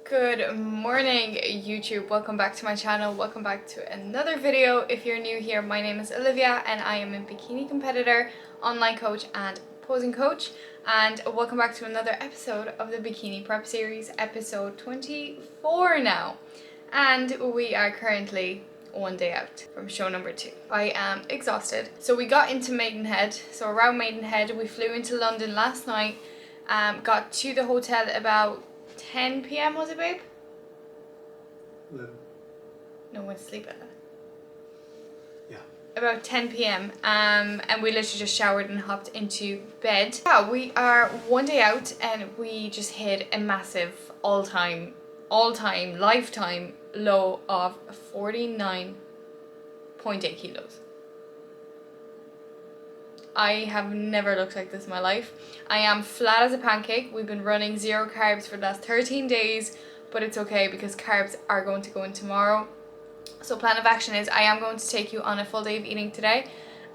Good morning YouTube, welcome back to my channel, welcome back to another video. If you're new here, my name is Olivia and I am a bikini competitor, online coach and posing coach, and welcome back to another episode of the Bikini Prep Series, episode 24 now, and we are currently one day out from show number 2. I am exhausted. So we got into Maidenhead, so around Maidenhead we flew into London last night, got to the hotel about 10 p.m. was it, babe? 11. No, went to sleep at 11. Yeah. About 10 p.m. And we literally just showered and hopped into bed. Yeah, we are one day out and we just hit a massive all-time, lifetime low of 49.8 kilos. I have never looked like this in my life. I am flat as a pancake. We've been running 0 carbs for the last 13 days, but it's okay because carbs are going to go in tomorrow. So plan of action is I am going to take you on a full day of eating today,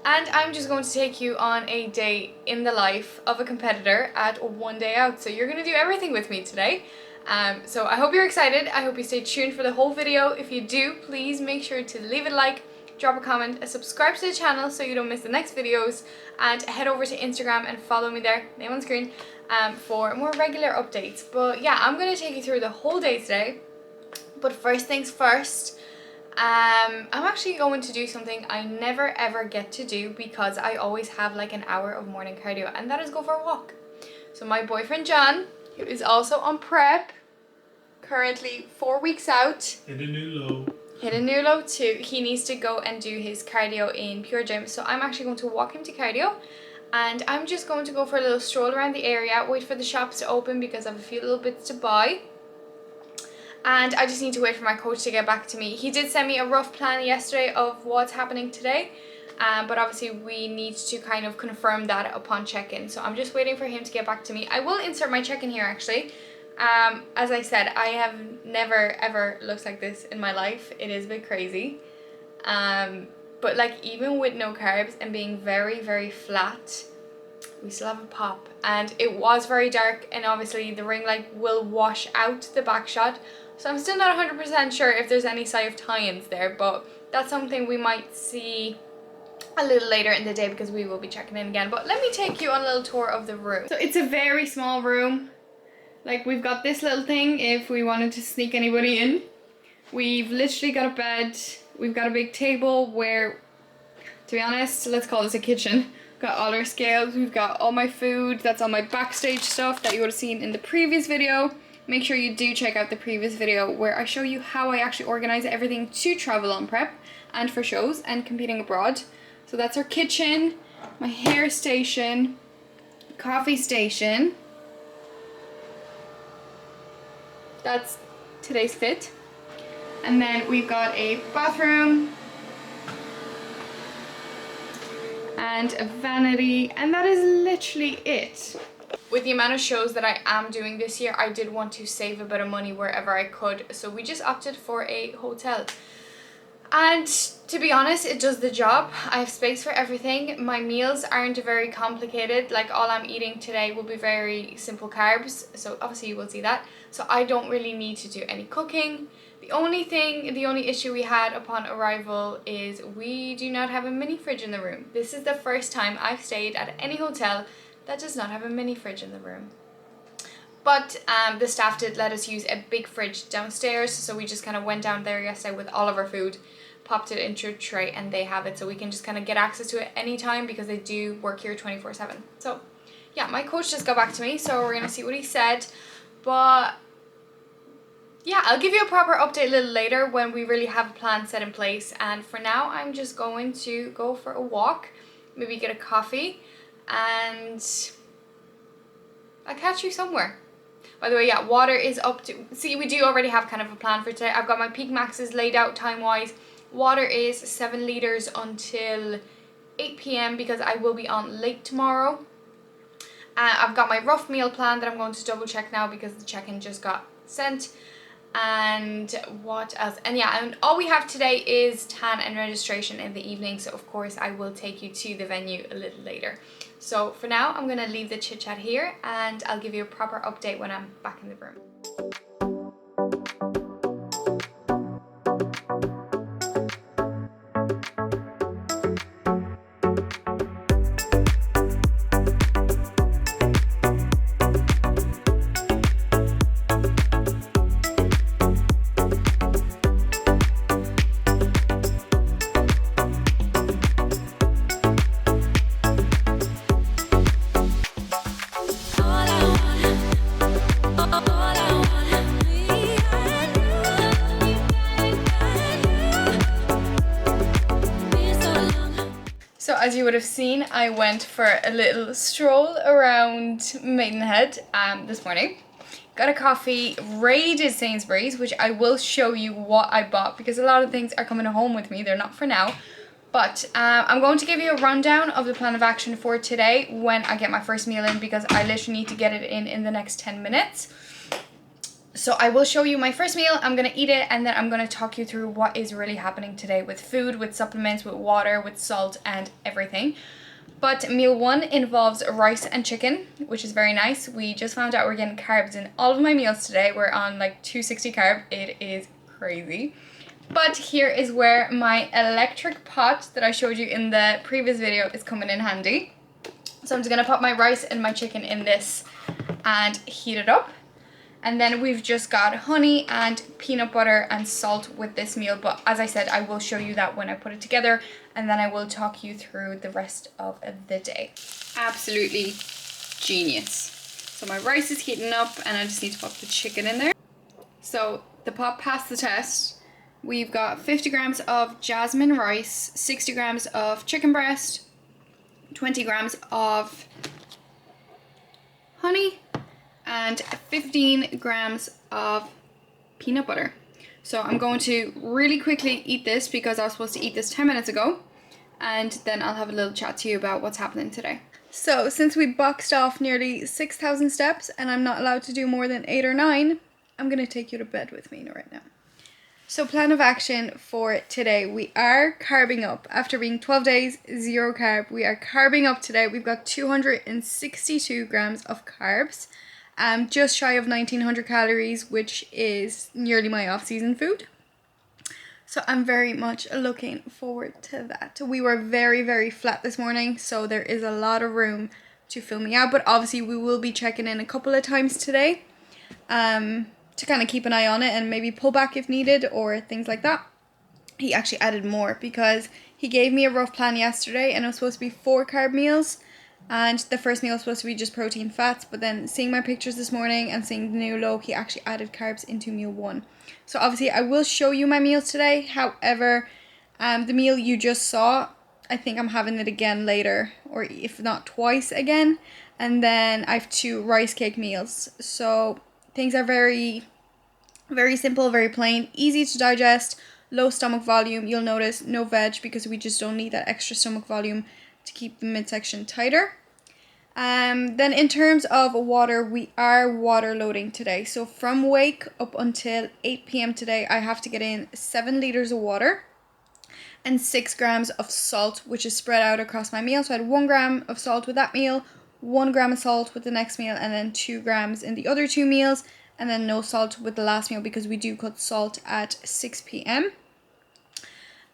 and I'm just going to take you on a day in the life of a competitor at one day out. So you're going to do everything with me today. So I hope you're excited. I hope you stay tuned for the whole video. If you do, please make sure to leave a like, drop a comment, subscribe to the channel so you don't miss the next videos, and head over to Instagram and follow me there, name on screen, for more regular updates. But yeah, I'm going to take you through the whole day today. But first things first, I'm actually going to do something I never ever get to do because I always have like an hour of morning cardio, and that is go for a walk. So my boyfriend John, who is also on prep, currently 4 weeks out. Hit a new low. Hit a new low too. He needs to go and do his cardio in Pure Gym. So I'm actually going to walk him to cardio, and I'm just going to go for a little stroll around the area, wait for the shops to open because I have a few little bits to buy. And I just need to wait for my coach to get back to me. He did send me a rough plan yesterday of what's happening today, but obviously we need to kind of confirm that upon check-in. So I'm just waiting for him to get back to me. I will insert my check-in here actually. As I said, I have never ever looked like this in my life. It is a bit crazy. But like even with no carbs and being very, very flat, we still have a pop. And it was very dark, and obviously the ring light will wash out the back shot. So I'm still not 100% sure if there's any sign of tie-ins there, but that's something we might see a little later in the day because we will be checking in again. But let me take you on a little tour of the room. So it's a very small room. Like, we've got this little thing if we wanted to sneak anybody in. We've literally got a bed. We've got a big table where, to be honest, let's call this a kitchen. Got all our scales. We've got all my food. That's all my backstage stuff that you would have seen in the previous video. Make sure you do check out the previous video where I show you how I actually organize everything to travel on prep and for shows and competing abroad. So that's our kitchen, my hair station, coffee station. That's today's fit. And then we've got a bathroom and a vanity, and that is literally it. With the amount of shows that I am doing this year, I did want to save a bit of money wherever I could, so we just opted for a hotel. And to be honest, it does the job. I have space for everything. My meals aren't very complicated. Like, all I'm eating today will be very simple carbs, so obviously you will see that. So I don't really need to do any cooking. The only issue we had upon arrival is we do not have a mini fridge in the room. This is the first time I've stayed at any hotel that does not have a mini fridge in the room. But the staff did let us use a big fridge downstairs, so we just kind of went down there yesterday with all of our food, popped it into a tray, and they have it, so we can just kind of get access to it anytime because they do work here 24/7. So yeah, my coach just got back to me, so we're gonna see what he said. But yeah, I'll give you a proper update a little later when we really have a plan set in place. And for now, I'm just going to go for a walk, maybe get a coffee, and I'll catch you somewhere. By the way, yeah, water is up to... See, we do already have kind of a plan for today. I've got my peak maxes laid out time-wise. Water is 7 litres until 8 p.m. because I will be on late tomorrow. I've got my rough meal plan that I'm going to double check now because the check-in just got sent. And what else? And yeah, and all we have today is tan and registration in the evening. So of course I will take you to the venue a little later. So for now, I'm going to leave the chit chat here and I'll give you a proper update when I'm back in the room. So as you would have seen, I went for a little stroll around Maidenhead this morning. Got a coffee, raided Sainsbury's, which I will show you what I bought because a lot of things are coming home with me. They're not for now. But I'm going to give you a rundown of the plan of action for today when I get my first meal in, because I literally need to get it in the next 10 minutes. So I will show you my first meal, I'm going to eat it, and then I'm going to talk you through what is really happening today with food, with supplements, with water, with salt and everything. But meal one involves rice and chicken, which is very nice. We just found out we're getting carbs in all of my meals today. We're on like 260 carb. It is crazy. But here is where my electric pot that I showed you in the previous video is coming in handy. So I'm just going to pop my rice and my chicken in this and heat it up. And then we've just got honey and peanut butter and salt with this meal. But as I said, I will show you that when I put it together. And then I will talk you through the rest of the day. Absolutely genius. So my rice is heating up and I just need to pop the chicken in there. So the pot passed the test. We've got 50 grams of jasmine rice, 60 grams of chicken breast, 20 grams of honey, and 15 grams of peanut butter. So I'm going to really quickly eat this because I was supposed to eat this 10 minutes ago, and then I'll have a little chat to you about what's happening today. So since we boxed off nearly 6,000 steps and I'm not allowed to do more than 8 or 9, I'm going to take you to bed with me right now. So plan of action for today, we are carbing up. After being 12 days, 0 carb, we are carbing up today. We've got 262 grams of carbs. Just shy of 1900 calories, which is nearly my off-season food. So I'm very much looking forward to that. We were very, very flat this morning, so there is a lot of room to fill me out. But obviously we will be checking in a couple of times today to kind of keep an eye on it and maybe pull back if needed or things like that. He actually added more because he gave me a rough plan yesterday and it was supposed to be 4 carb meals. And the first meal was supposed to be just protein fats, but then seeing my pictures this morning and seeing the new low, he actually added carbs into meal 1. So obviously I will show you my meals today. However, the meal you just saw, I think I'm having it again later, or if not twice again. And then I have 2 rice cake meals. So things are very, very simple, very plain, easy to digest, low stomach volume. You'll notice no veg because we just don't need that extra stomach volume to keep the midsection tighter. Then in terms of water, we are water loading today. So from wake up until 8 p.m. today, I have to get in 7 liters of water and 6 grams of salt, which is spread out across my meal. So I had 1 gram of salt with that meal, 1 gram of salt with the next meal, and then 2 grams in the other 2 meals, and then no salt with the last meal because we do cut salt at 6 p.m.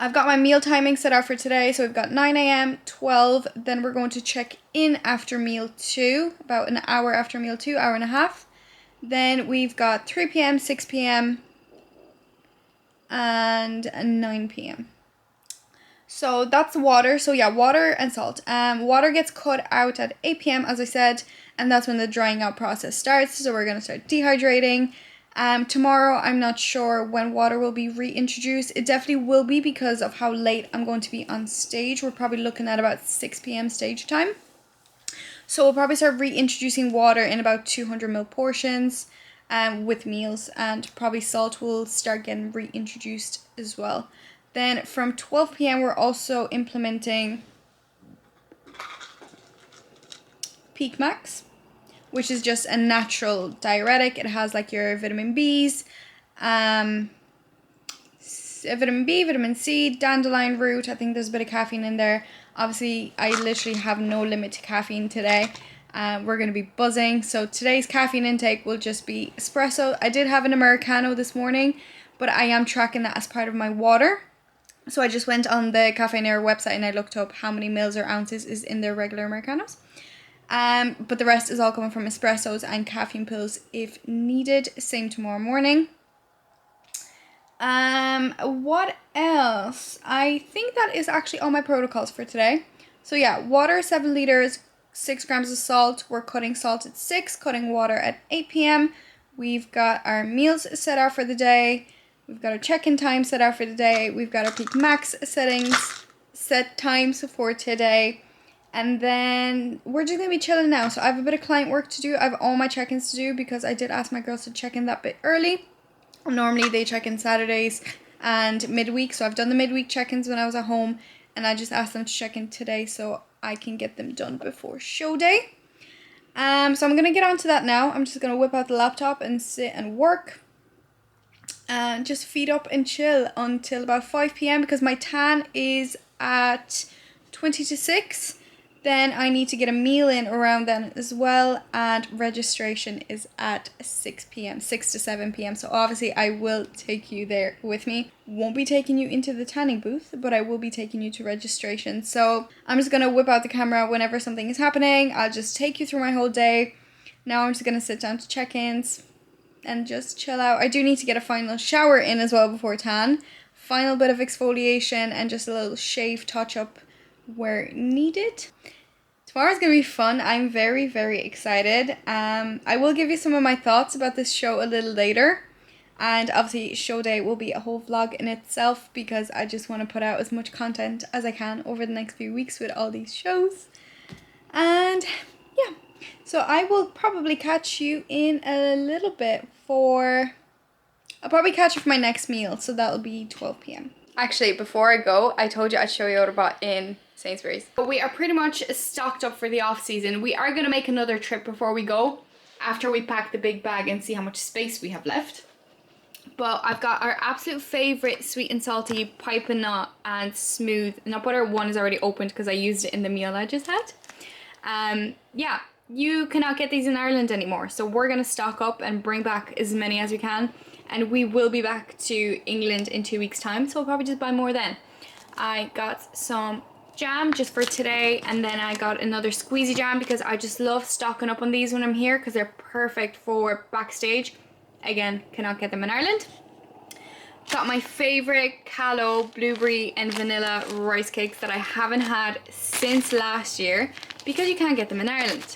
I've got my meal timing set out for today, so we've got 9 a.m, 12, then we're going to check in after meal 2, about an hour after meal 2, hour and a half. Then we've got 3 p.m, 6 p.m, and 9 p.m. So that's water. So yeah, water and salt. Water gets cut out at 8 p.m, as I said, and that's when the drying out process starts. So we're going to start dehydrating. Tomorrow, I'm not sure when water will be reintroduced. It definitely will be because of how late I'm going to be on stage. We're probably looking at about 6 p.m. stage time. So we'll probably start reintroducing water in about 200 ml portions with meals, and probably salt will start getting reintroduced as well. Then from 12 p.m. we're also implementing Peak Max, which is just a natural diuretic. It has like your vitamin B's, vitamin B, vitamin C, dandelion root. I think there's a bit of caffeine in there. Obviously, I literally have no limit to caffeine today. We're going to be buzzing. So today's caffeine intake will just be espresso. I did have an Americano this morning, but I am tracking that as part of my water. So I just went on the Caffeinaire website and I looked up how many mils or ounces is in their regular Americanos. But the rest is all coming from espressos and caffeine pills if needed. Same tomorrow morning. What else? I think that is actually all my protocols for today. So yeah, water 7 liters, 6 grams of salt. We're cutting salt at 6, cutting water at 8 p.m. We've got our meals set out for the day. We've got our check-in time set out for the day. We've got our Peak Max settings. set times for today. And then we're just going to be chilling now. So I have a bit of client work to do. I have all my check-ins to do because I did ask my girls to check in that bit early. Normally they check in Saturdays and midweek. So I've done the midweek check-ins when I was at home. And I just asked them to check in today so I can get them done before show day. So I'm going to get on to that now. I'm just going to whip out the laptop and sit and work. And just feed up and chill until about 5 p.m. because my tan is at 20 to 6. Then I need to get a meal in around then as well, and registration is at 6 p.m, 6 to 7 p.m. So obviously I will take you there with me. Won't be taking you into the tanning booth, but I will be taking you to registration. So I'm just going to whip out the camera whenever something is happening. I'll just take you through my whole day. Now I'm just going to sit down to check-ins and just chill out. I do need to get a final shower in as well before tan. Final bit of exfoliation and just a little shave touch-up where needed. Tomorrow's gonna be fun. I'm very, very excited. I will give you some of my thoughts about this show a little later, and obviously show day will be a whole vlog in itself because I just want to put out as much content as I can over the next few weeks with all these shows. And yeah, so I will probably catch you in a little bit I'll probably catch you for my next meal, so that'll be 12 p.m. Actually, before I go, I told you I'd show you what I bought in Sainsbury's. But we are pretty much stocked up for the off season. We are going to make another trip before we go, after we pack the big bag and see how much space we have left. But I've got our absolute favourite sweet and salty piping nut and smooth nut butter. One is already opened because I used it in the meal I just had. Yeah, you cannot get these in Ireland anymore. So we're going to stock up and bring back as many as we can. And we will be back to England in 2 weeks' time, so we'll probably just buy more then. I got some jam just for today, and then I got another squeezy jam because I just love stocking up on these when I'm here because they're perfect for backstage. Again, cannot get them in Ireland. Got my favourite Callow blueberry and vanilla rice cakes that I haven't had since last year because you can't get them in Ireland.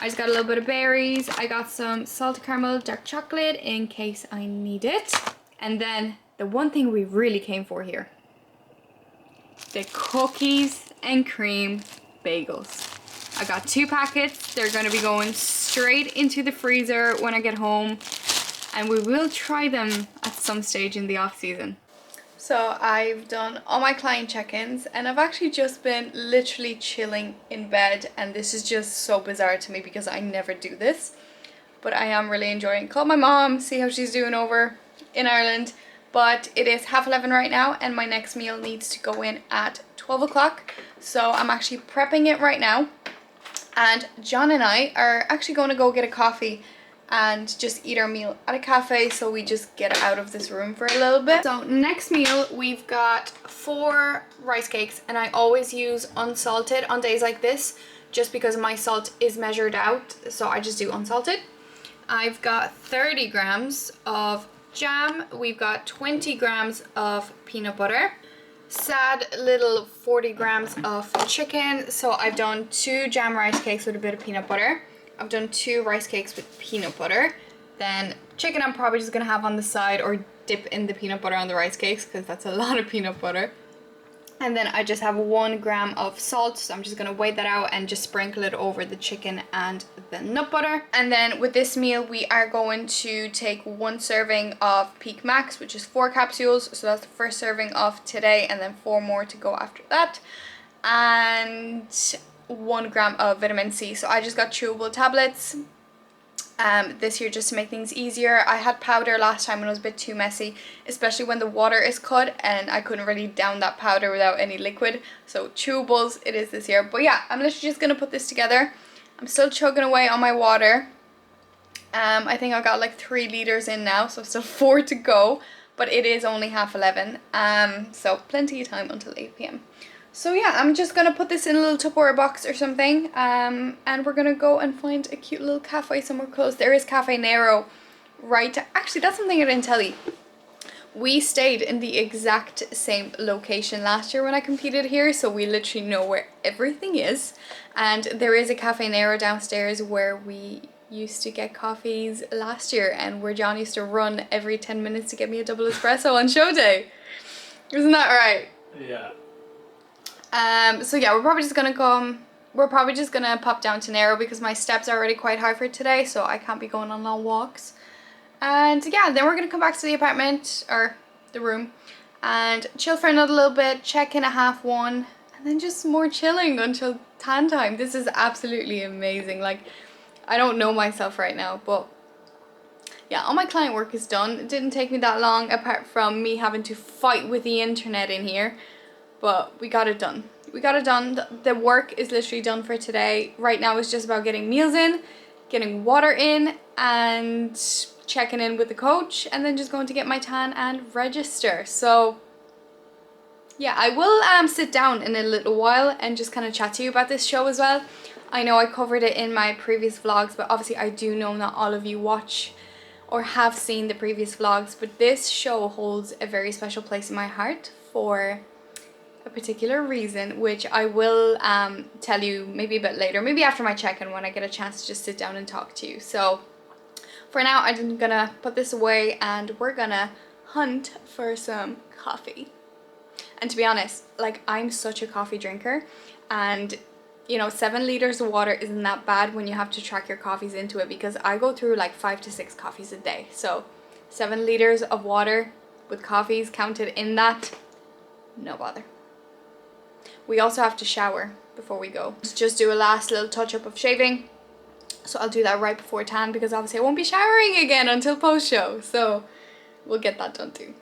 I just got a little bit of berries. I got some salted caramel dark chocolate in case I need it. And then the one thing we really came for here, the cookies and cream bagels. I got 2 packets. They're going to be going straight into the freezer when I get home. And we will try them at some stage in the off season. So I've done all my client check-ins and I've actually just been literally chilling in bed, and this is just so bizarre to me because I never do this, but I am really enjoying it. Call my mom, see how she's doing over in Ireland, but it is 11:30 right now and my next meal needs to go in at 12 o'clock, so I'm actually prepping it right now. And John and I are actually going to go get a coffee and just eat our meal at a cafe, so we just get out of this room for a little bit. So next meal, we've got 4 rice cakes, and I always use unsalted on days like this just because my salt is measured out, so I just do unsalted. I've got 30 grams of jam, we've got 20 grams of peanut butter, sad little 40 grams of chicken. So I've done 2 jam rice cakes with a bit of peanut butter. I've done 2 rice cakes with peanut butter. Then chicken I'm probably just going to have on the side or dip in the peanut butter on the rice cakes because that's a lot of peanut butter. And then I just have 1 gram of salt, so I'm just going to weigh that out and just sprinkle it over the chicken and the nut butter. And then with this meal we are going to take 1 serving of Peak Max, which is 4 capsules, so that's the first serving of today, and then 4 more to go after that. And 1 gram of vitamin C. So I just got chewable tablets this year just to make things easier. I had powder last time and it was a bit too messy, especially when the water is cut and I couldn't really down that powder without any liquid. So chewables it is this year. But yeah, I'm literally just going to put this together. I'm still chugging away on my water. I think I got like 3 liters in now, so still 4 to go. But it is only 11:30. So plenty of time until 8 p.m. So yeah, I'm just going to put this in a little Tupperware box or something, and we're going to go and find a cute little cafe somewhere close. There is Cafe Nero right, actually that's something I didn't tell you. We stayed in the exact same location last year when I competed here, so we literally know where everything is. And there is a Cafe Nero downstairs where we used to get coffees last year and where John used to run every 10 minutes to get me a double espresso on show day. Isn't that right? Yeah. So yeah, we're probably just gonna pop down to Narrow because my steps are already quite high for today, so I can't be going on long walks. And yeah, then we're gonna come back to the apartment or the room and chill for another little bit, check in at 1:30, and then just more chilling until tan time. This is absolutely amazing. Like, I don't know myself right now, but yeah, all my client work is done. It didn't take me that long apart from me having to fight with the internet in here, but we got it done. We got it done. The work is literally done for today. Right now it's just about getting meals in, getting water in, and checking in with the coach, and then just going to get my tan and register. So yeah, I will sit down in a little while and just kind of chat to you about this show as well. I know I covered it in my previous vlogs, but obviously I do know not all of you watch or have seen the previous vlogs, but this show holds a very special place in my heart for a particular reason, which I will tell you maybe a bit later, maybe after my check-in when I get a chance to just sit down and talk to you. So for now, I'm gonna put this away and we're gonna hunt for some coffee. And to be honest, like, I'm such a coffee drinker, and you know, 7 liters of water isn't that bad when you have to track your coffees into it, because I go through like 5 to 6 coffees a day. So 7 liters of water with coffees counted in that, no bother. We also have to shower before we go. Just do a last little touch up of shaving. So I'll do that right before tan, because obviously I won't be showering again until post show. So we'll get that done too.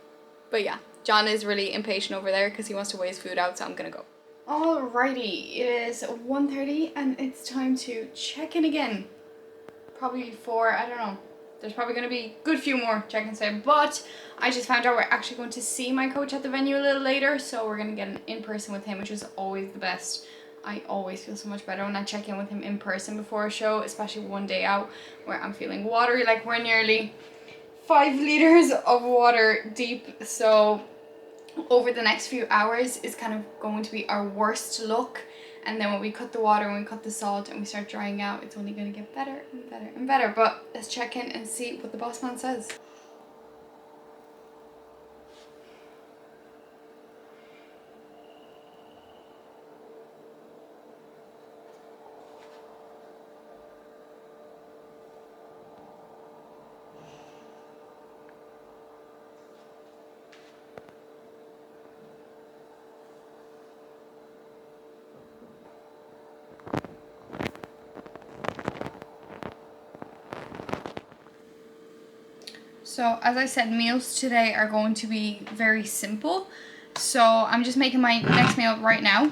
But yeah, John is really impatient over there because he wants to weigh his food out, so I'm gonna go. Alrighty, it is 1:30 and it's time to check in again. Probably for, I don't know, there's probably going to be a good few more check-ins today, but I just found out we're actually going to see my coach at the venue a little later, so we're going to get an in-person with him, which is always the best. I always feel so much better when I check in with him in person before a show, especially one day out where I'm feeling watery. Like, we're nearly 5 liters of water deep, so over the next few hours is kind of going to be our worst look, and then when we cut the water and we cut the salt and we start drying out, it's only going to get better and better and better. But let's check in and see what the boss man says. So as I said, meals today are going to be very simple. So I'm just making my next meal right now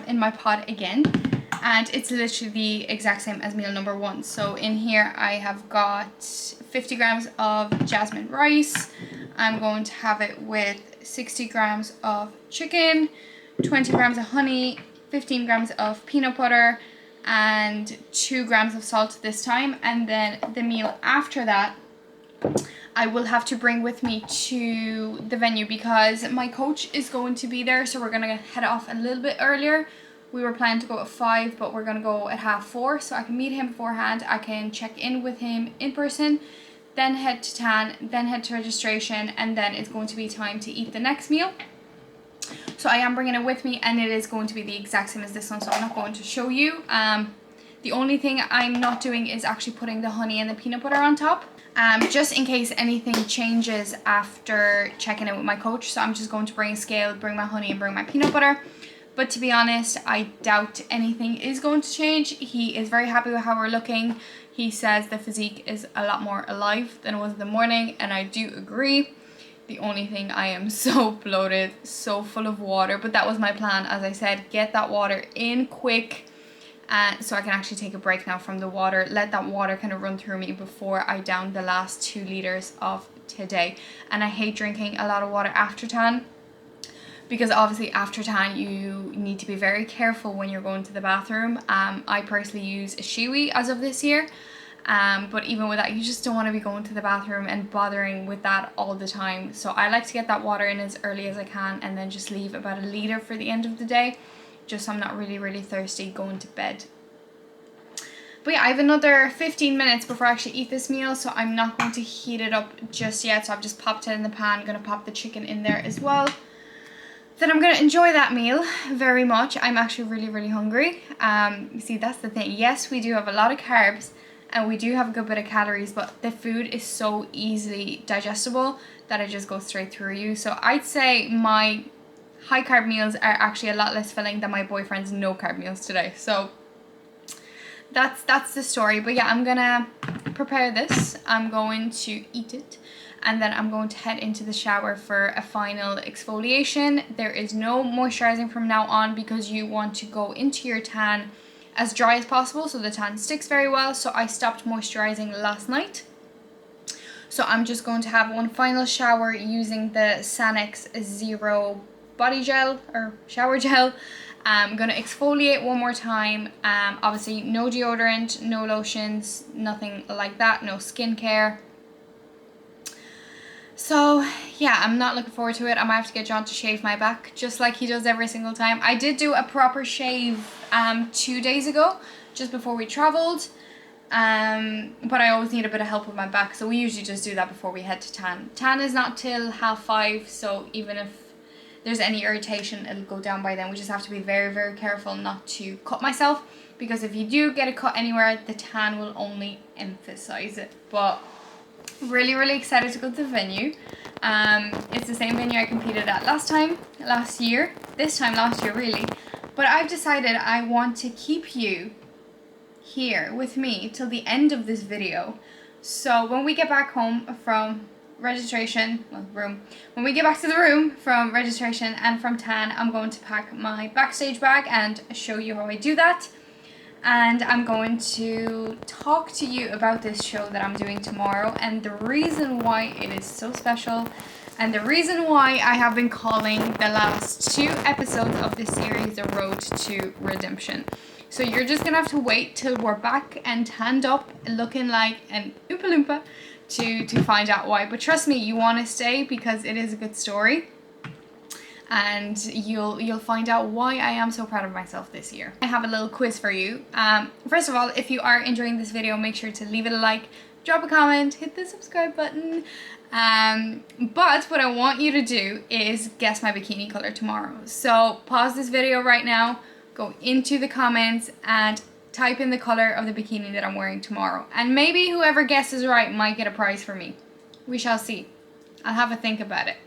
in my pot again. And it's literally the exact same as meal number 1. So in here I have got 50 grams of jasmine rice. I'm going to have it with 60 grams of chicken, 20 grams of honey, 15 grams of peanut butter, and 2 grams of salt this time. And then the meal after that, I will have to bring with me to the venue because my coach is going to be there, so we're going to head off a little bit earlier. We were planning to go at 5, but we're going to go at 4:30, so I can meet him beforehand. I can check in with him in person, then head to tan, then head to registration, and then it's going to be time to eat the next meal. So I am bringing it with me, and it is going to be the exact same as this one, so I'm not going to show you. The only thing I'm not doing is actually putting the honey and the peanut butter on top. Just in case anything changes after checking in with my coach. So I'm just going to bring a scale, bring my honey and bring my peanut butter. But to be honest, I doubt anything is going to change. He is very happy with how we're looking. He says the physique is a lot more alive than it was in the morning, and I do agree. The only thing, I am so bloated, so full of water, but that was my plan. As I said, get that water in quick. So I can actually take a break now from the water, let that water kind of run through me before I down the last 2 liters of today. And I hate drinking a lot of water after tan, because obviously after tan you need to be very careful when you're going to the bathroom. I personally use a Shiwi as of this year, but even with that, you just don't want to be going to the bathroom and bothering with that all the time. So I like to get that water in as early as I can and then just leave about 1 liter for the end of the day, just so I'm not really thirsty going to bed. But yeah, I have another 15 minutes before I actually eat this meal, so I'm not going to heat it up just yet. So I've just popped it in the pan. I'm going to pop the chicken in there as well. then I'm gonna enjoy that meal very much. I'm actually really hungry. You see, that's the thing. Yes, we do have a lot of carbs and we do have a good bit of calories, but the food is so easily digestible that it just goes straight through you. So I'd say my high carb meals are actually a lot less filling than my boyfriend's no carb meals today. So that's the story. But yeah, I'm gonna prepare this. I'm going to eat it, and then I'm going to head into the shower for a final exfoliation. There is no moisturizing from now on because you want to go into your tan as dry as possible so the tan sticks very well. So I stopped moisturizing last night. So I'm just going to have one final shower using the Sanex Zero body gel or shower gel. I'm going to exfoliate one more time. Obviously no deodorant, no lotions, nothing like that, no skincare. So yeah, I'm not looking forward to it. I might have to get John to shave my back just like he does every single time. I did do a proper shave 2 days ago, just before we traveled. But I always need a bit of help with my back, so we usually just do that before we head to tan. Tan is not till 5:30, so even if there's any irritation, it'll go down by then. We just have to be very careful not to cut myself, because if you do get a cut anywhere, the tan will only emphasize it. But really excited to go to the venue. It's the same venue I competed at last year really. But I've decided I want to keep you here with me till the end of this video. So when we get back home from registration, when we get back to the room from registration and from tan, I'm going to pack my backstage bag and show you how I do that. And I'm going to talk to you about this show that I'm doing tomorrow and the reason why it is so special, and the reason why I have been calling the last 2 episodes of this series The Road to Redemption. So you're just gonna have to wait till we're back and tanned up, looking like an Oompa Loompa to find out why. But trust me, you want to stay because it is a good story. And you'll find out why I am so proud of myself this year. I have a little quiz for you. First of all, if you are enjoying this video, make sure to leave it a like, drop a comment, hit the subscribe button. But what I want you to do is guess my bikini color tomorrow. So pause this video right now, go into the comments and type in the color of the bikini that I'm wearing tomorrow. And maybe whoever guesses right might get a prize for me. We shall see. I'll have a think about it.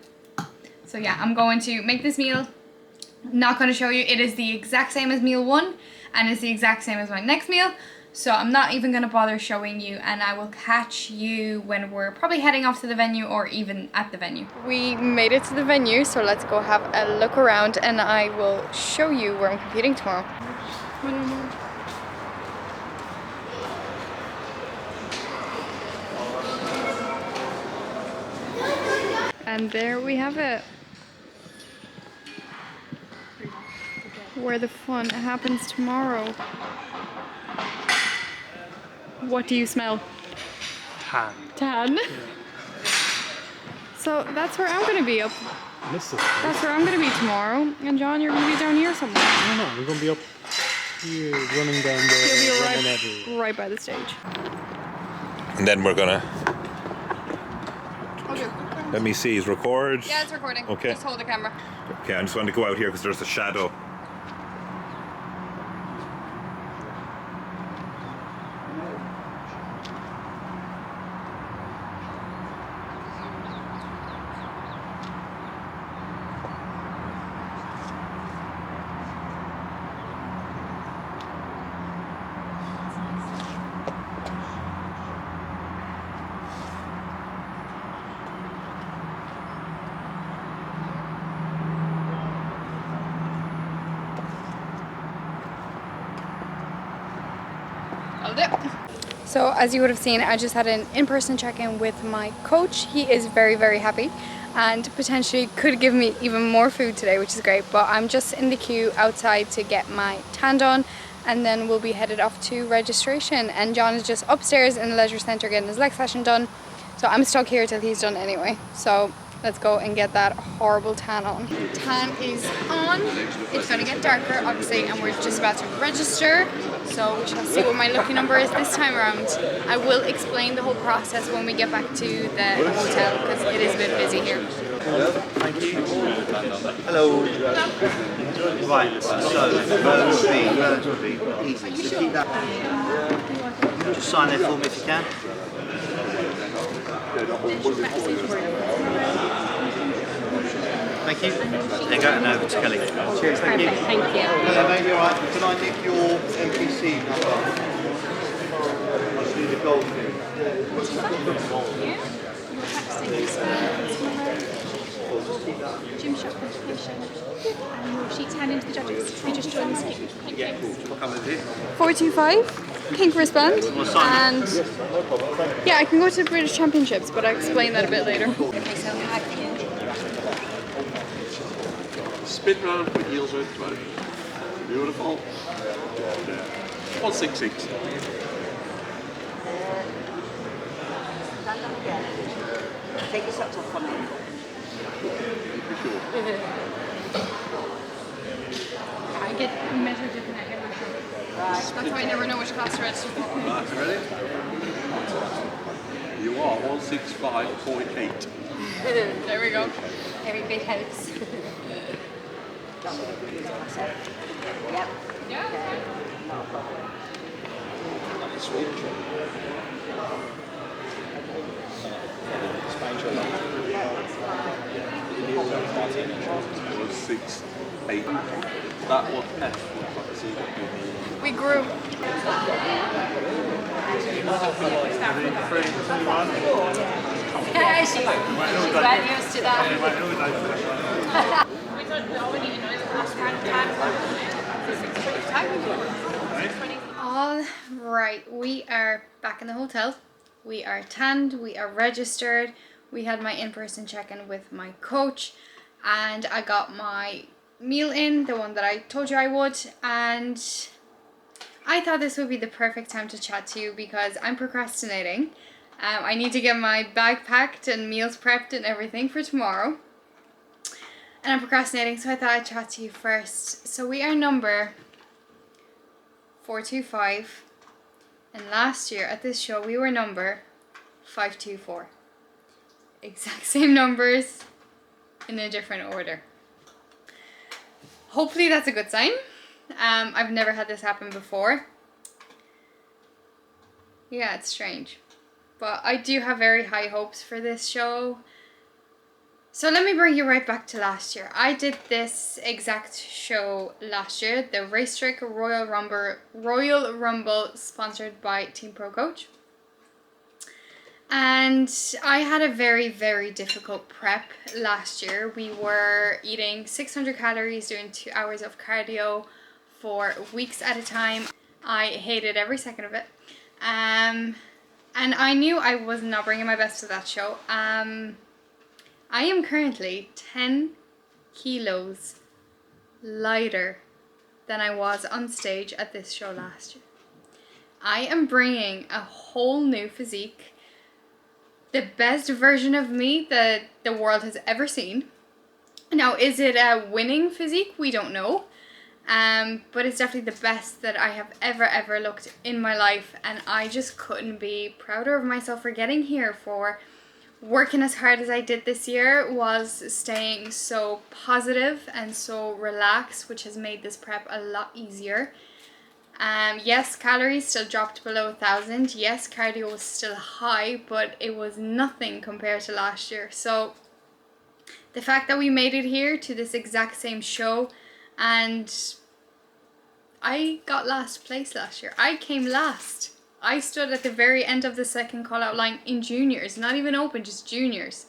So yeah, I'm going to make this meal. Not going to show you. It is the exact same as meal 1 and it's the exact same as my next meal. So I'm not even going to bother showing you, and I will catch you when we're probably heading off to the venue or even at the venue. We made it to the venue, so let's go have a look around and I will show you where I'm competing tomorrow. And there we have it. Where the fun happens tomorrow. What do you smell? Tan. Tan? Yeah. So that's where I'm going to be up. This is That's where I'm going to be tomorrow. And John, you're going to be down here somewhere. No, we're going to be up here, running down there. You'll be running everywhere. right by the stage. And then we're gonna, Okay. let me see, is record? Yeah, it's recording. Okay. Just hold the camera. Okay, I just want to go out here because there's a shadow. So as you would have seen, I just had an in-person check-in with my coach. He is very happy and potentially could give me even more food today, which is great. But I'm just in the queue outside to get my tan done, and then we'll be headed off to registration. And John is just upstairs in the leisure centre getting his leg session done. So I'm stuck here till he's done anyway. So let's go and get that horrible tan on. Tan is on. It's gonna get darker, obviously, and we're just about to register. So we shall see what my lucky number is this time around. I will explain the whole process when we get back to the hotel because it is a bit busy here. Thank you. Hello. Right, so relatively easy. So keep that. Just sign there for me if you can. Thank you. There you go, and over to Kelly. Cheers, thank you. Thank you. Hello mate, you alright? Can I nick your NPC number? I'll just need the gold thing. Gym shop qualification and your sheets hand into the judges. We just joined the scheme. Thank you. What colour is it? 425, pink wristband, and yeah, I can go to the British Championships, but I'll explain that a bit later. Okay, so I can. Spin round, put heels in, right. Beautiful. 166. Take your socks off on it. I get measured different at every show. That's why I never know which class to register for. Right, ready? You are 165.8. There we go. Every bit helps. Yep. Yeah. Was 6, 8. That was F. We grew. Yeah, she's well used to that. All right, we are back in the hotel. We are tanned, we are registered. We had my in-person check-in with my coach, and I got my meal in, the one that I told you I would, and I thought this would be the perfect time to chat to you because I'm procrastinating. I need to get my bag packed and meals prepped and everything for tomorrow. And I'm procrastinating, so I thought I'd chat to you first. So we are number 425, and last year at this show we were number 524. Exact same numbers in a different order. Hopefully that's a good sign. I've never had this happen before. Yeah, it's strange. But I do have very high hopes for this show. So let me bring you right back to last year. I did this exact show last year, the Racetrick Royal Rumble sponsored by Team Pro Coach. And I had a very, very difficult prep last year. We were eating 600 calories, doing 2 hours of cardio for weeks at a time. I hated every second of it. And I knew I was not bringing my best to that show. I am currently 10 kilos lighter than I was on stage at this show last year. I am bringing a whole new physique, the best version of me that the world has ever seen. Now, is it a winning physique? We don't know. But it's definitely the best that I have ever looked in my life, and I just couldn't be prouder of myself for getting here, for working as hard as I did this year, was staying so positive and so relaxed, which has made this prep a lot easier. Yes, calories still dropped below 1,000. Yes, cardio was still high, but it was nothing compared to last year. So the fact that we made it here to this exact same show, and I got last place last year. I came last. I stood at the very end of the second call out line in juniors, not even open, just juniors.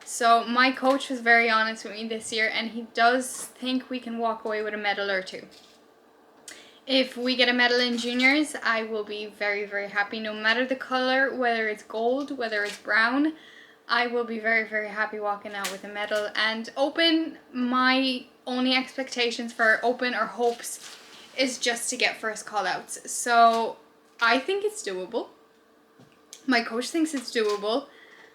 So my coach was very honest with me this year, and he does think we can walk away with a medal or two. If we get a medal in juniors, I will be very happy, no matter the color, whether it's gold, whether it's brown. I will be very happy walking out with a medal. And open, my only expectations for open or hopes is just to get first call outs. So I think it's doable. My coach thinks it's doable.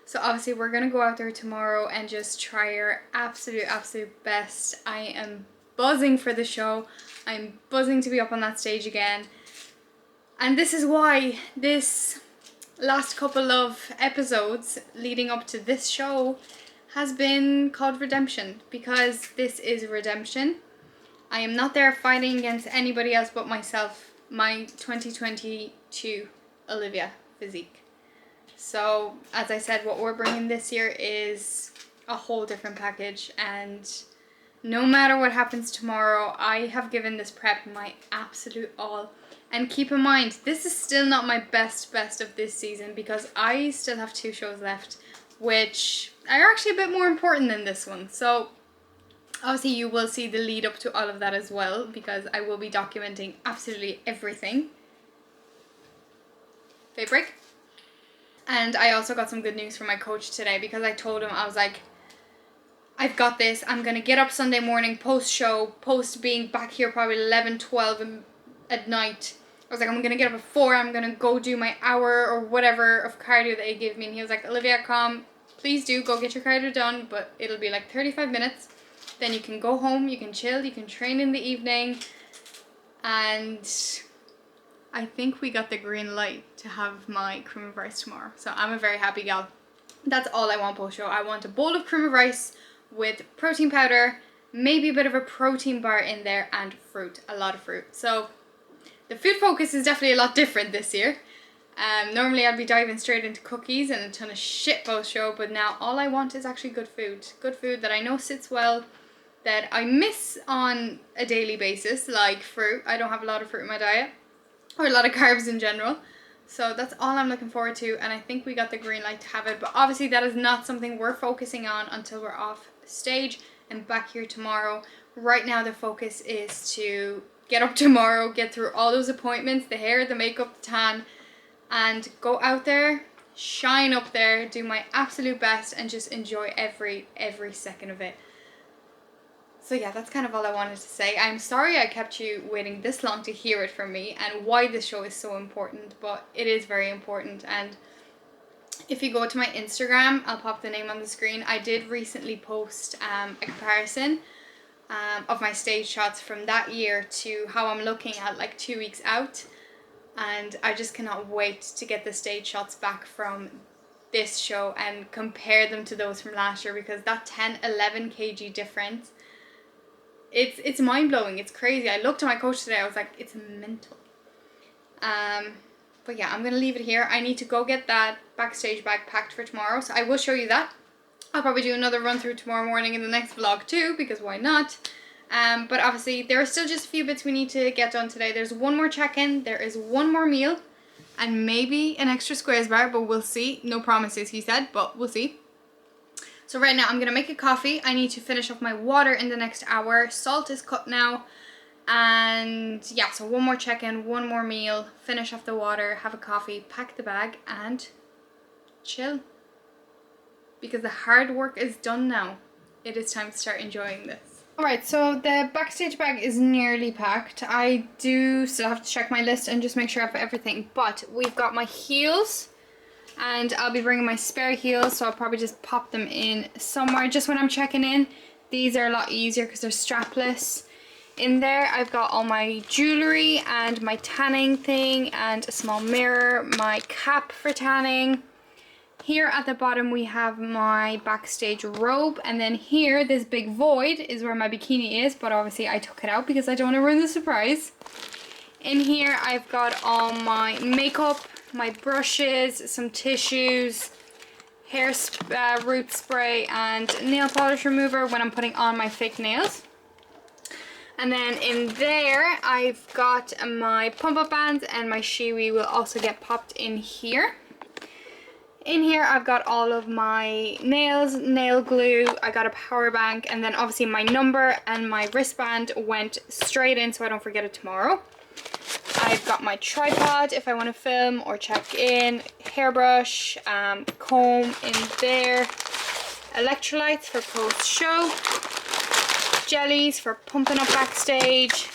So obviously we're going to go out there tomorrow and just try our absolute best. I am buzzing for the show. I'm buzzing to be up on that stage again. And this is why this last couple of episodes leading up to this show has been called redemption, because this is redemption. I am not there fighting against anybody else but myself, my 2022 Olivia physique. So as I said, what we're bringing this year is a whole different package, and no matter what happens tomorrow, I have given this prep my absolute all. And keep in mind, this is still not my best of this season, because I still have 2 shows left, which are actually a bit more important than this one. So obviously you will see the lead up to all of that as well, because I will be documenting absolutely everything. Vape break. And I also got some good news from my coach today, because I told him, I was like, I've got this. I'm going to get up Sunday morning, post-show, post being back here probably 11, 12 at night. I was like, I'm going to get up at 4. I'm going to go do my hour or whatever of cardio that he gave me. And he was like, Olivia, come, please do go get your cardio done. But it'll be like 35 minutes. Then you can go home, you can chill, you can train in the evening. And I think we got the green light to have my cream of rice tomorrow. So I'm a very happy gal. That's all I want post-show. I want a bowl of cream of rice with protein powder, maybe a bit of a protein bar in there, and fruit, a lot of fruit. So the food focus is definitely a lot different this year. Normally I'd be diving straight into cookies and a ton of shit post-show, but now all I want is actually good food. Good food that I know sits well, that I miss on a daily basis, like fruit. I don't have a lot of fruit in my diet, or a lot of carbs in general. So that's all I'm looking forward to, and I think we got the green light to have it. But obviously that is not something we're focusing on until we're off stage and back here tomorrow. Right now the focus is to get up tomorrow, get through all those appointments, the hair, the makeup, the tan, and go out there, shine up there, do my absolute best, and just enjoy every second of it. So yeah, that's kind of all I wanted to say. I'm sorry I kept you waiting this long to hear it from me and why this show is so important, but it is very important. And if you go to my Instagram, I'll pop the name on the screen. I did recently post a comparison of my stage shots from that year to how I'm looking at like 2 weeks out. And I just cannot wait to get the stage shots back from this show and compare them to those from last year, because that 10-11 kg difference, it's mind-blowing. It's crazy. I looked at my coach today, I was like, it's mental. But yeah, I'm gonna leave it here. I need to go get that backstage bag packed for tomorrow, so I will show you that. I'll probably do another run through tomorrow morning in the next vlog too, because why not? But obviously there are still just a few bits we need to get done today. There's one more check-in, there is one more meal, and maybe an extra squares bar, but we'll see. No promises, he said, but we'll see. So right now I'm gonna make a coffee. I need to finish off my water in the next hour. Salt is cut now. And yeah, so one more check-in, one more meal, finish off the water, have a coffee, pack the bag, and chill. Because the hard work is done now. It is time to start enjoying this. Alright, so the backstage bag is nearly packed. I do still have to check my list and just make sure I have everything. But we've got my heels, and I'll be bringing my spare heels, so I'll probably just pop them in somewhere just when I'm checking in. These are a lot easier because they're strapless. In there I've got all my jewelry and my tanning thing and a small mirror, my cap for tanning. Here at the bottom we have my backstage robe, and then here, this big void, is where my bikini is, but obviously I took it out because I don't want to ruin the surprise. In here I've got all my makeup, my brushes, some tissues, hair root spray, and nail polish remover when I'm putting on my fake nails. And then in there I've got my pump up bands, and my shiwi will also get popped in here. In here I've got all of my nails, nail glue, I got a power bank, and then obviously my number and my wristband went straight in so I don't forget it tomorrow. I've got my tripod if I want to film or check in, hairbrush, comb in there, electrolytes for post-show, jellies for pumping up backstage.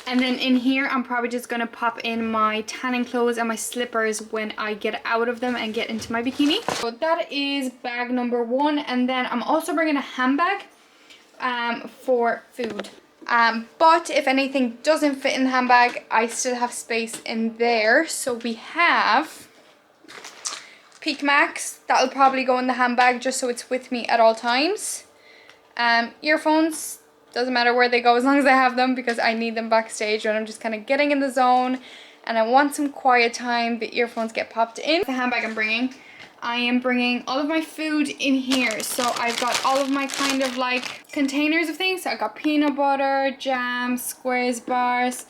And then in here I'm probably just going to pop in my tanning clothes and my slippers when I get out of them and get into my bikini. So that is bag number 1, and then I'm also bringing a handbag for food. But if anything doesn't fit in the handbag, I still have space in there. So we have Peak Max. That'll probably go in the handbag just so it's with me at all times. Earphones, doesn't matter where they go as long as I have them, because I need them backstage when I'm just kind of getting in the zone and I want some quiet time. The earphones get popped in. The handbag I'm bringing, I am bringing all of my food in here. So I've got all of my kind of like containers of things. So I've got peanut butter, jam, squares, bars.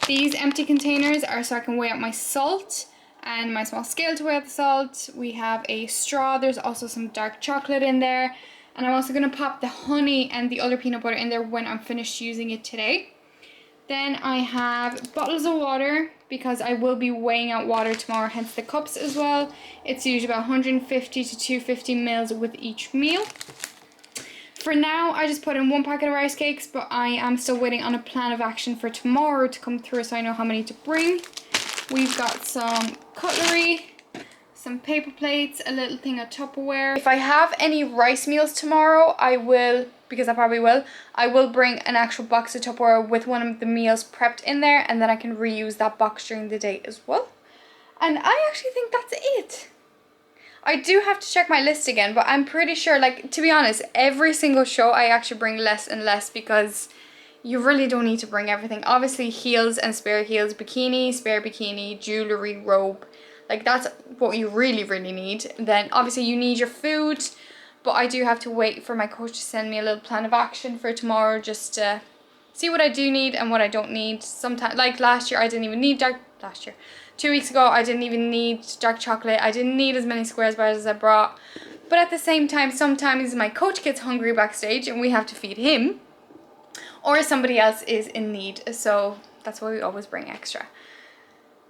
These empty containers are so I can weigh out my salt and my small scale to weigh out the salt. We have a straw. There's also some dark chocolate in there. And I'm also going to pop the honey and the other peanut butter in there when I'm finished using it today. Then I have bottles of water because I will be weighing out water tomorrow, hence the cups as well. It's usually about 150 to 250 mils with each meal. For now, I just put in 1 packet of rice cakes, but I am still waiting on a plan of action for tomorrow to come through so I know how many to bring. We've got some cutlery, some paper plates, a little thing of Tupperware. If I have any rice meals tomorrow, I will, because I probably will, I will bring an actual box of Tupperware with one of the meals prepped in there, and then I can reuse that box during the day as well. And I actually think that's it. I do have to check my list again, but I'm pretty sure, like, to be honest, every single show I actually bring less and less because you really don't need to bring everything. Obviously, heels and spare heels, bikini, spare bikini, jewelry, robe. Like, that's what you really, really need. Then, obviously, you need your food. But I do have to wait for my coach to send me a little plan of action for tomorrow just to see what I do need and what I don't need. Sometimes, like last year, I didn't even need last year. 2 weeks ago, I didn't even need dark chocolate. I didn't need as many squares bars as I brought. But at the same time, sometimes my coach gets hungry backstage and we have to feed him. Or somebody else is in need. So that's why we always bring extra.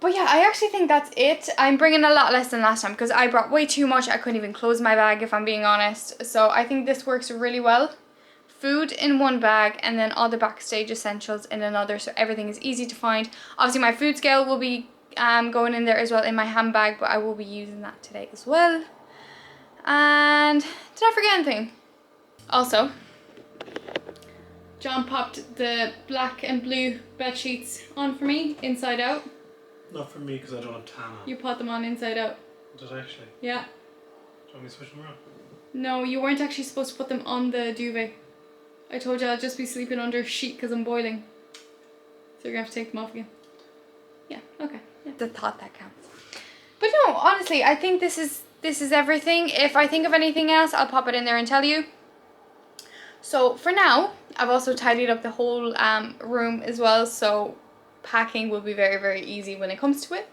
But yeah, I actually think that's it. I'm bringing a lot less than last time because I brought way too much. I couldn't even close my bag if I'm being honest. So I think this works really well. Food in one bag and then all the backstage essentials in another, so everything is easy to find. Obviously my food scale will be going in there as well in my handbag, but I will be using that today as well. And did I forget anything? Also, John popped the black and blue bed sheets on for me inside out. Not for me because I don't have tan on. You put them on inside out. Did I actually? Yeah. Do you want me to switch them around? No, you weren't actually supposed to put them on the duvet. I told you I'll just be sleeping under a sheet because I'm boiling. So you're going to have to take them off again. Yeah, okay. Yeah. The thought that counts. But no, honestly, I think this is everything. If I think of anything else, I'll pop it in there and tell you. So for now, I've also tidied up the whole room as well. So packing will be very, very easy when it comes to it.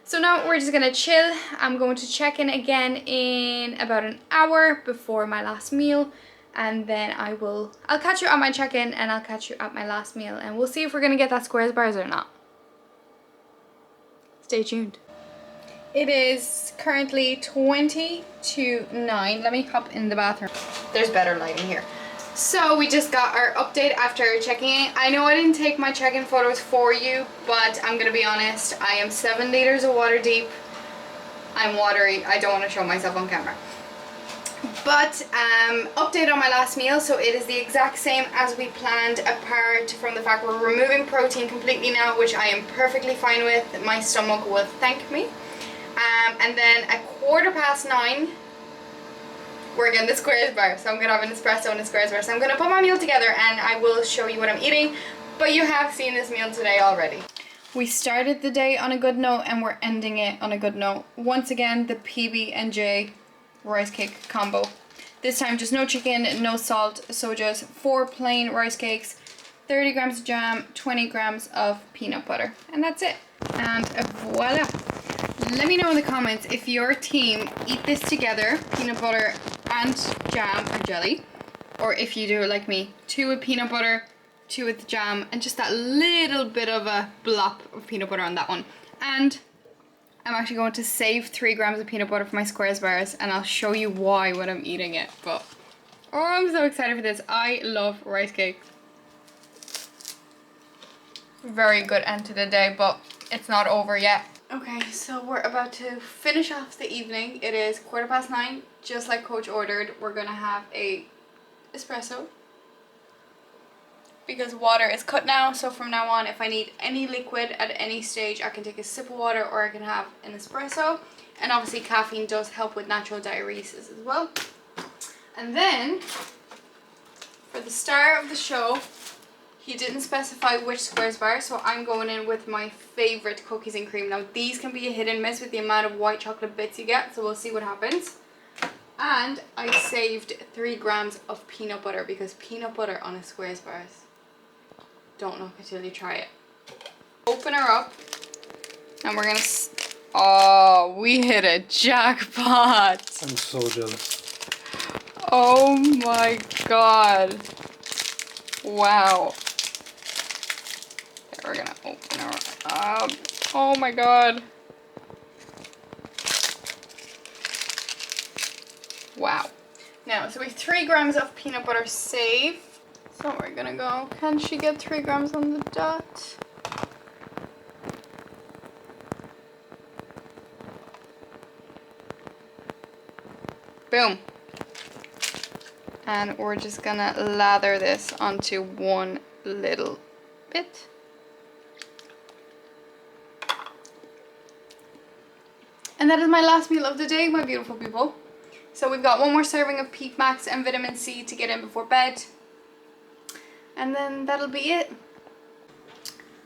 So now we're just gonna chill. I'm going to check in again in about an hour before my last meal, and then I'll catch you at my check-in and I'll catch you at my last meal, and we'll see if we're gonna get that squares bars or not. Stay tuned. It is currently 20 to 9. Let me hop in the bathroom. There's better lighting here. So we just got our update after checking in. I know I didn't take my check-in photos for you, but I'm gonna be honest, I am 7 liters of water deep. I'm watery. I don't want to show myself on camera. But update on my last meal. So it is the exact same as we planned, apart from the fact we're removing protein completely now, which I am perfectly fine with. My stomach will thank me. And then at 9:15, we're getting the squares bar. So I'm gonna have an espresso and a squares bar. So I'm gonna put my meal together and I will show you what I'm eating. But you have seen this meal today already. We started the day on a good note and we're ending it on a good note. Once again, the PB&J rice cake combo. This time just no chicken, no salt, so just 4 plain rice cakes, 30 grams of jam, 20 grams of peanut butter, and that's it. And voila. Let me know in the comments if your team eat this together, peanut butter and jam or jelly, or if you do it like me, 2 with peanut butter, 2 with jam, and just that little bit of a blop of peanut butter on that one. And I'm actually going to save 3 grams of peanut butter for my squares bars, and I'll show you why when I'm eating it. But oh, I'm so excited for this. I love rice cakes. Very good end to the day, but it's not over yet. Okay, so we're about to finish off the evening. It is 9:15, just like Coach ordered. We're gonna have a espresso because water is cut now. So from now on, if I need any liquid at any stage, I can take a sip of water or I can have an espresso. And obviously caffeine does help with natural diuresis as well. And then, for the star of the show, he didn't specify which Squares bar, so I'm going in with my favourite cookies and cream. Now these can be a hit and miss with the amount of white chocolate bits you get, so we'll see what happens. And I saved 3 grams of peanut butter because peanut butter on a Squares bars. Don't knock it till you try it. Open her up, and we're gonna. Oh, we hit a jackpot! I'm so jealous. Oh my god! Wow. Okay, we're gonna open her up. Oh my god. Wow. Now, so we have 3 grams of peanut butter saved. So we're gonna go. Can she get 3 grams on the dot? Boom. And we're just gonna lather this onto one little bit. And that is my last meal of the day, my beautiful people. So we've got 1 more serving of Peak Max and vitamin C to get in before bed. And then that'll be it.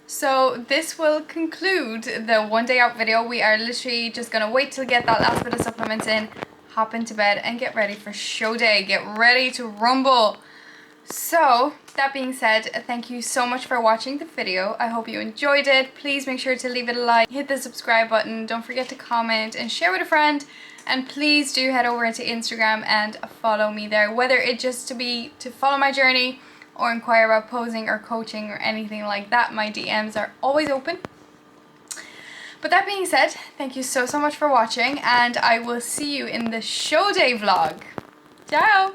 So this will conclude the 1 day out video. We are literally just gonna wait till get that last bit of supplements in, hop into bed and get ready for show day. Get ready to rumble. So that being said, thank you so much for watching the video. I hope you enjoyed it. Please make sure to leave it a like, hit the subscribe button, don't forget to comment and share with a friend. And please do head over to Instagram and follow me there, whether it just to follow my journey or inquire about posing or coaching or anything like that. My DMs are always open. But that being said, thank you so much for watching, and I will see you in the show day vlog. Ciao!